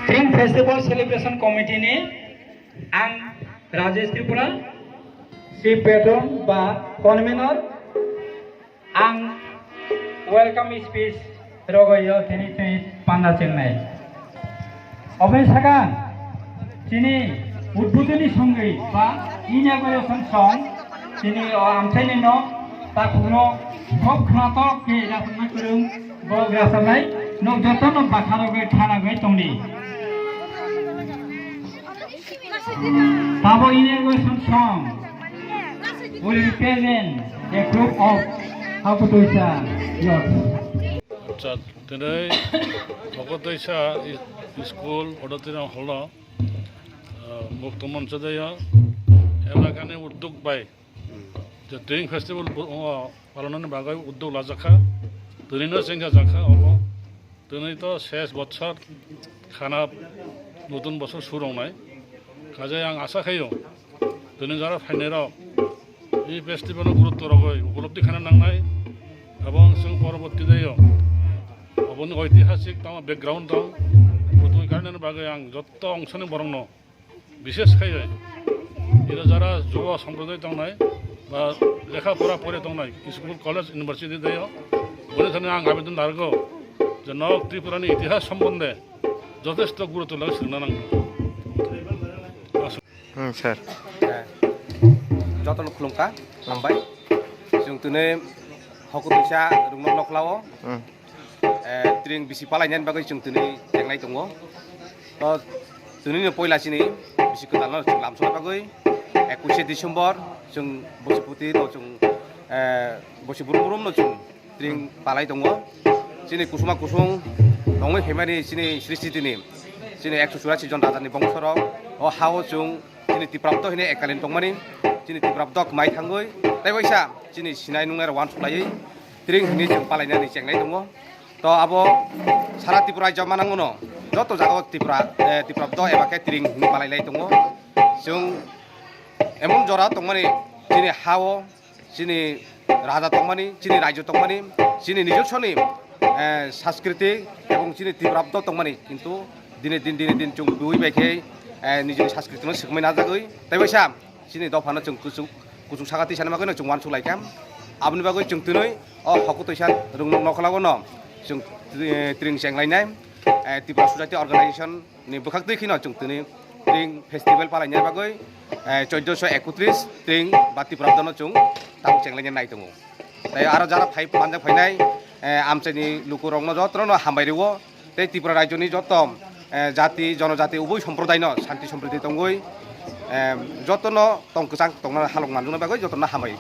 Spring Festival Celebration Committee ni ang Rajesh Tripura si Patron ba convener ang welcome speech rogoyo kini tui panda chengnai obai saka chini udbodhoni songei ba inauguration song chini amchaini no takuno khop khnato ke rasna kurung bo grasamai nok jotono bakharo gai thana gai tongni Tabo inauguration song will represent a group of Hakutoisa youth. 자, today Hakutoisa school auditorium hall মুক্তমঞ্চদয়া এলাকানে উদ্যোগ পাই যে training festival পালনের বাগে উদ্যোগ লাজাখা দিনও সেঙ্গা জাখা হব দিনই তো শেষ বছর খানা নতুন বছর শুরু নাই কাজে আং আশা খাইও দিনে যারা ফাইনাল এই ফেস্টিভ্যালের গুরুত্ব রগৈ উপলব্ধি খানা নাংনাই এবং जों পরবর্তী দায়ও অবন ঐতিহাসিক তাম ব্যাকগ্রাউন্ড দं উদ্যোগ কারণের বাগে আং যত অংশনি বরংনো বিশেষ খাইয়ে এরা যারা যুব সম্প্রদায় দंनाय বা লেখাপড়া পড়ে দंनाय স্কুল কলেজ ইউনিভার্সিটি দায়ও বলেখানে আং আবেদন দারগো যে নক ত্রিপুরানি ইতিহাস সম্বন্ধে যথেষ্ট গুরুত্ব লাগে সোনা নাंगौ স্যার যতন খুলুমকা हामबाय जों दिनै Hakutoisa रुंनं नखलाव ट्रेनिं बिसि पालायनायनि बागै जों दिनै जेंनाय दङ दिनैनो पहिलासिनि बिसि गोदान जों लामसनाय बागै 21 डिसेम्बर जों बसिपुति जों बसिपुरमनो जों ट्रेनिं पालाय दङ दिनै कुसुमा कुसुं दङै फेमानि दिनै सृष्टि दिनै 184 जन राजानि बंशराव हाव जों दिनै तिप्राप्त होने एकालिन दंमानि दिनै तिप्राप्त माइ थाङै ताइबायसा दिनै सिनाय नुनाय वान सलायै ट्रेनिं होनि जों पालायनानै जेंनाय दङ तो आबो सारा त्रिपुरा जमा नांगौनो जत जागाव तिप्राप्त एबा ट्रेनिं होनि पालायनाय दङ जों एमन जरा दंमानि दिनै हाव दिनै राजा दंमानि दिनै रायजो दंमानि दिनै निजस्वनि सांस्कृतिक एवं दिनै तिप्राप्त दंमानि किन्तु दिनै दिन जों बुइबायखै निजनि सांस्कृतिक सोखमै नाजागै ताइबायसा दिनै दफानो जों कुसुं साखाथि सानो मागै जों वान सलायखाम आबनि बागै जों दिनै Hakutoisa रुंनं नखलावनो जों ट्रेनिं जेंलायनाय त्रिपुरा ससाइटि अर्गानाइजेशन नि बोखाक दैखिनो जों दिनै ट्रेनिं फेस्टिभेल पालायनाय बागै 1431 ट्रेनिं बा तिप्राप्तनो जों तां जेंलायनाय नाय दङ ताइ आरो जारा फाइ मानजा फाइनाय आमचाइनि लुकुरंनो जत्रनो हामबायरेवो ते त्रिपुरा रायजोनि जत जाति जनजाति उभय सम्प्रदायनो शान्ति सम्प्रीति दंगै जतनो तंकसां तंना हालक मानजुनो बागै जतनो हामबाय